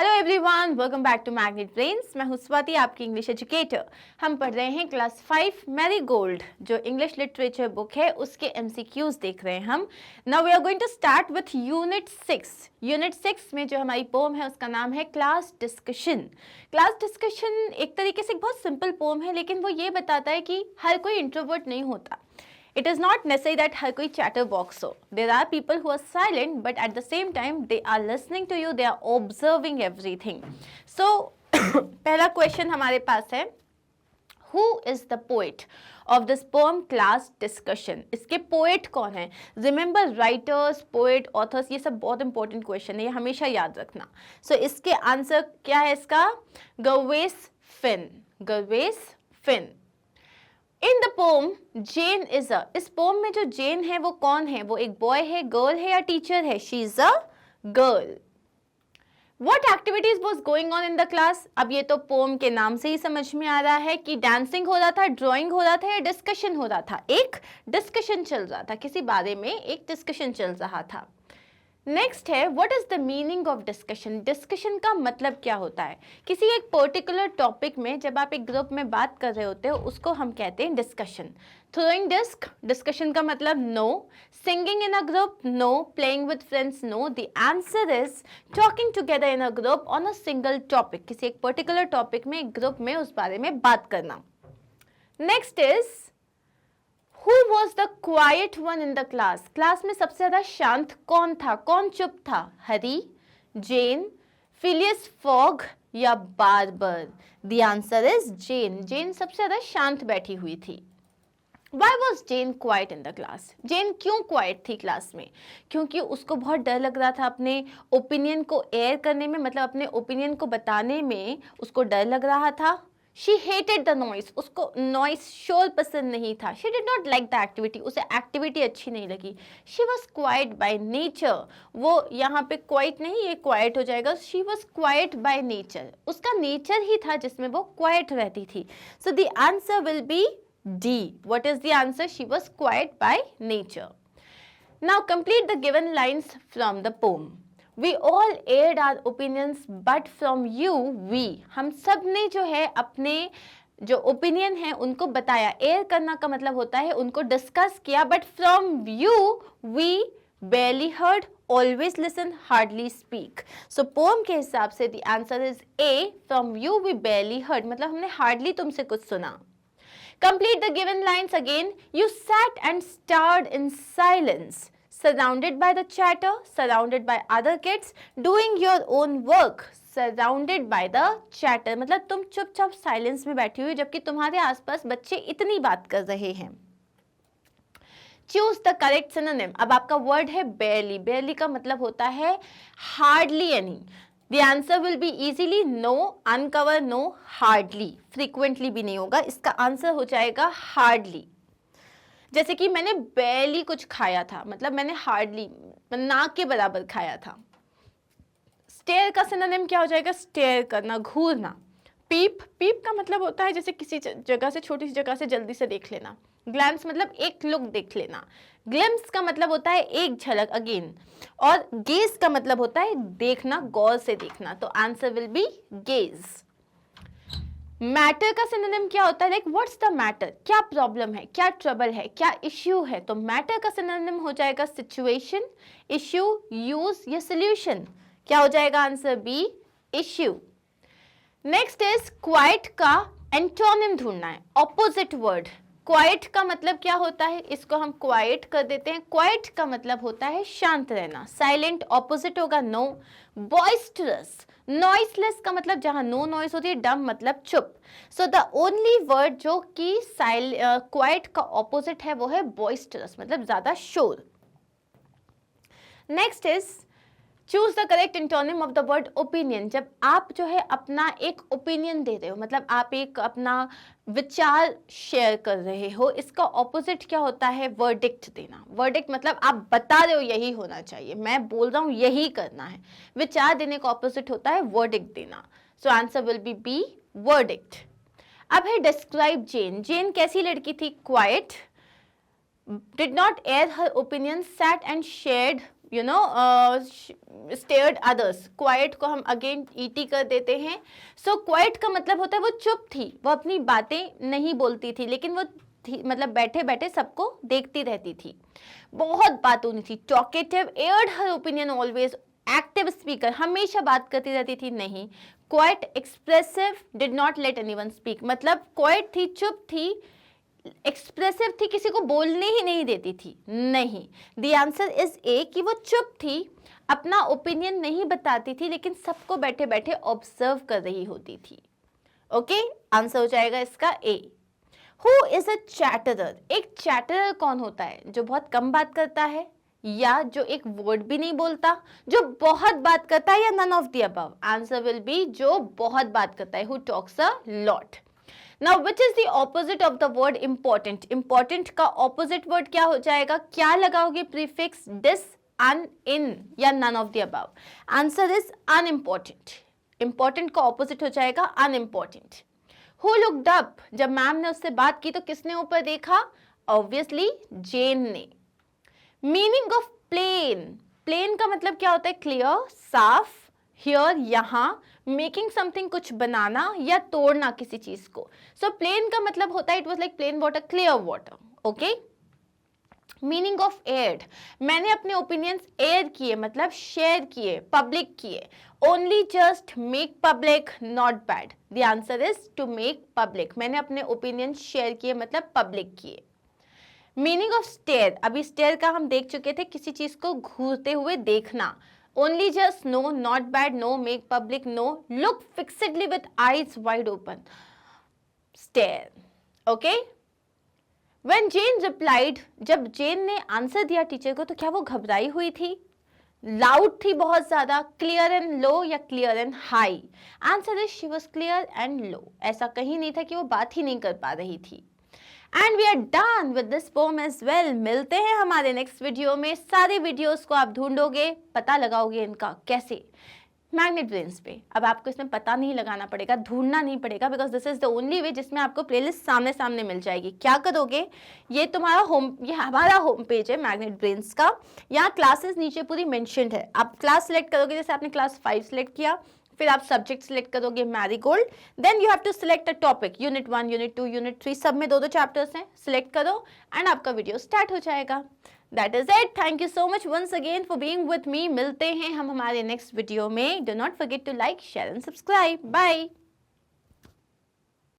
Hello everyone, welcome back to magnet brains. मैं हूं स्वाति, आपकी इंग्लिश एजुकेटर। हम पढ़ रहे हैं क्लास 5 मैरीगोल्ड, जो इंग्लिश लिटरेचर बुक है, उसके एमसीक्यूज देख रहे हैं हम। Now we are going to start with unit 6। Unit 6 में जो हमारी पोम है उसका नाम है क्लास डिस्कशन। क्लास डिस्कशन एक तरीके से एक बहुत सिंपल पोम है, लेकिन वो ये बताता है कि हर कोई इंट्रोवर्ट नहीं होता। It is not necessary that हर कोई chatterbox हो. There are people who are silent, but at the same time they are listening to you, they are observing everything. So पहला क्वेश्चन हमारे पास है, Who is the poet of this poem class discussion? इसके poet कौन है? Remember writers, poet, authors, ये सब बहुत important question है, ये हमेशा याद रखना. So इसके आंसर क्या है इसका? Gervais Finn. Gervais Finn. In the poem Jane is a, इस पोम में जो जेन है वो कौन है? वो एक बॉय है, गर्ल है या टीचर है? She is a girl. What activities was going on in the class? अब ये तो पोम के नाम से ही समझ में आ रहा है कि डांसिंग हो रहा था, ड्राइंग हो रहा था या डिस्कशन हो रहा था. एक डिस्कशन चल रहा था, किसी बारे में एक डिस्कशन चल रहा था. नेक्स्ट है, what is the meaning of discussion? Discussion का मतलब क्या होता है? किसी एक पर्टिकुलर टॉपिक में जब आप एक ग्रुप में बात कर रहे होते हो उसको हम कहते हैं डिस्कशन. थ्रोइंग डिस्क, डिस्कशन का मतलब no. Singing in a group, no. Playing with friends, no. The answer is talking together in a group on a single topic. किसी एक पर्टिकुलर टॉपिक में एक ग्रुप में उस बारे में बात करना. Next is, Who was the quiet one in the class? Class में सबसे ज्यादा शांत कौन था? कौन चुप था? हरी, जेन, फिलियस फॉग या बार्बर? The answer is जेन. जेन सबसे ज्यादा शांत बैठी हुई थी. Why was Jane quiet in the class? जेन क्यों क्वाइट थी क्लास में? क्योंकि उसको बहुत डर लग रहा था अपने ओपिनियन को एयर करने में, मतलब अपने ओपिनियन को बताने में उसको डर लग रहा था. She hated the noise. उसको नॉइस शोर पसंद नहीं था. She did not like the activity. उसे एक्टिविटी अच्छी नहीं लगी. She was quiet by nature. वो यहाँ पे quiet नहीं, ये quiet हो जाएगा. She was quiet by nature. उसका नेचर ही था जिसमें वो quiet रहती थी. So the answer will be D. What is the answer? She was quiet by nature. Now complete the given lines from the poem. We all aired our opinions, but from you we. हम सब ने जो है अपने जो opinion है उनको बताया. एयर करना का मतलब होता है उनको डिस्कस किया. But from you we barely heard, always listen, hardly speak. So poem के हिसाब से the answer is A. From you we barely heard, मतलब हमने hardly तुमसे कुछ सुना. Complete the given lines again. You sat and stared in silence, surrounded by the chatter, surrounded by other kids, doing your own work. Surrounded by the chatter मतलब तुम चुपचाप silence में बैठी हुई जबकि तुम्हारे आसपास बच्चे इतनी बात कर रहे हैं. Choose the correct synonym. अब आपका वर्ड है barely. barely का मतलब होता है hardly any. The answer will be easily no, uncover no, hardly. Frequently भी नहीं होगा. इसका आंसर हो जाएगा hardly. जैसे कि मैंने barely कुछ खाया था, मतलब मैंने hardly ना के बराबर खाया था. Stare का सिनोनिम क्या हो जाएगा? Stare करना, घूरना. Peep, peep का मतलब होता है जैसे किसी जगह से, छोटी सी जगह से जल्दी से देख लेना. Glance मतलब एक लुक देख लेना. Glimpse का मतलब होता है एक झलक, अगेन. और gaze का मतलब होता है देखना, गौर से देखना. तो answer will B gaze. Matter का सिनोनिम क्या होता है? Like what's the matter? क्या प्रॉब्लम है, क्या ट्रबल है, क्या इश्यू है? तो मैटर का सिनोनिम हो जाएगा सिचुएशन, इश्यू, यूज या सोल्यूशन. क्या हो जाएगा answer? B, issue. Next is quiet का एंटोनिम ढूंढना है, ऑपोजिट वर्ड. क्वाइट का मतलब क्या होता है? इसको हम क्वाइट कर देते हैं. क्वाइट का मतलब होता है शांत रहना. साइलेंट ऑपोजिट होगा नो. बॉइस्टरस, नॉइसलेस का मतलब जहां नो नॉइस होती है. डम मतलब चुप. सो द ओनली वर्ड जो कि क्वाइट का ऑपोजिट है वो है बॉइस्टरस, मतलब ज्यादा शोर. Next is choose the correct antonym of the word opinion. जब आप जो है अपना एक ओपिनियन दे रहे हो, मतलब आप एक अपना विचार शेयर कर रहे हो, इसका ऑपोजिट क्या होता है? वर्डिक्ट देना. वर्डिक्ट मतलब आप बता रहे हो यही होना चाहिए, मैं बोल रहा हूं यही करना है. विचार देने का ऑपोजिट होता है वर्डिक्ट देना. So answer will be B, verdict. अब है डिस्क्राइब जेन. जेन कैसी लड़की थी? Quiet, did not air her opinion, sat and shared you know stared others, quiet को हम अगेन ईटी कर देते हैं। सो क्वाइट का मतलब होता है वो चुप थी, वो अपनी बातें नहीं बोलती थी, लेकिन वो मतलब बैठे बैठे सबको देखती रहती थी, बहुत बातों नहीं थी। टॉकेटिव, एयर्ड हर ओपिनियन ऑलवेज, एक्टिव स्पीकर, हमेशा बात करती रहती थी, नहीं। Quite, expressive, did not let anyone speak, मतलब क्वाइट थी, चुप थी, एक्सप्रेसिव थी, किसी को बोलने ही नहीं देती थी, नहीं। द आंसर इज ए, कि वो चुप थी, अपना ओपिनियन नहीं बताती थी, लेकिन सबको बैठे बैठे ऑब्जर्व कर रही होती थी। ओके, आंसर हो जाएगा इसका ए। हु इज अ चैटरर, एक चैटरर कौन होता है? जो बहुत कम बात करता है, या जो एक वर्ड भी नहीं बोलता, जो बहुत बात करता है, या none of the above? Answer will be जो बहुत बात करता है, who talks a lot. Now which is the opposite of the word important? Important का opposite word क्या हो जाएगा? क्या लगाओगे prefix? Dis, un, in या none of the above? Answer is unimportant. Important का opposite हो जाएगा unimportant. Who looked up? जब मैम ने उससे बात की तो किसने ऊपर देखा? Obviously जेन ने। Meaning of plain. Plain का मतलब क्या होता है? Clear, साफ, हियर यहाँ, मेकिंग समथिंग कुछ बनाना या तोड़ना किसी चीज को। सो प्लेन का मतलब होता है it was like plain water, clear water. Okay, meaning of aired, मैंने अपने ओपिनियंस एयर किए, मतलब शेयर किए, पब्लिक किए। Only just make public, not bad. The answer is to make public, मैंने अपने ओपिनियन शेयर किए मतलब पब्लिक किए। मीनिंग ऑफ स्टेयर, अभी स्टेयर का हम देख चुके थे, किसी चीज को घूरते हुए देखना। Only just, no, not bad, no, make public, no, look fixedly with eyes wide open, stare. Okay? When Jane replied, जब जेन ने आंसर दिया टीचर को, तो क्या वो घबराई हुई थी? लाउड थी बहुत ज्यादा, क्लियर एंड लो या clear and high? Answer is she was clear and low. ऐसा कहीं नहीं था कि वो बात ही नहीं कर पा रही थी। And we are done with this poem as well. मिलते हैं हमारे नेक्स्ट वीडियो में। सारे वीडियोस को आप ढूंढोगे, पता लगाओगे इनका कैसे, मैग्नेट ब्रेन्स पे। अब आपको इसमें पता नहीं लगाना पड़ेगा, ढूंढना नहीं पड़ेगा, because this is the only way जिसमें आपको प्लेलिस्ट सामने सामने मिल जाएगी। क्या करोगे, ये तुम्हारा ये हमारा होम पेज है मैग्नेट ब्रेन्स का, यहाँ क्लासेस नीचे पूरी मेंशन्ड है। आप क्लास सेलेक्ट करोगे, जैसे आपने क्लास 5 सेलेक्ट किया, फिर आप सब्जेक्ट सिलेक्ट करोगे marigold, then you have to select a topic, unit 1, unit 2, unit 3, सब में 2-2 चैप्टर्स हैं, सिलेक्ट करो एंड आपका वीडियो स्टार्ट हो जाएगा। That is it. Thank you so much once again for being with me. मिलते हैं हम हमारे नेक्स्ट वीडियो में। Do not forget to like, share and subscribe. Bye.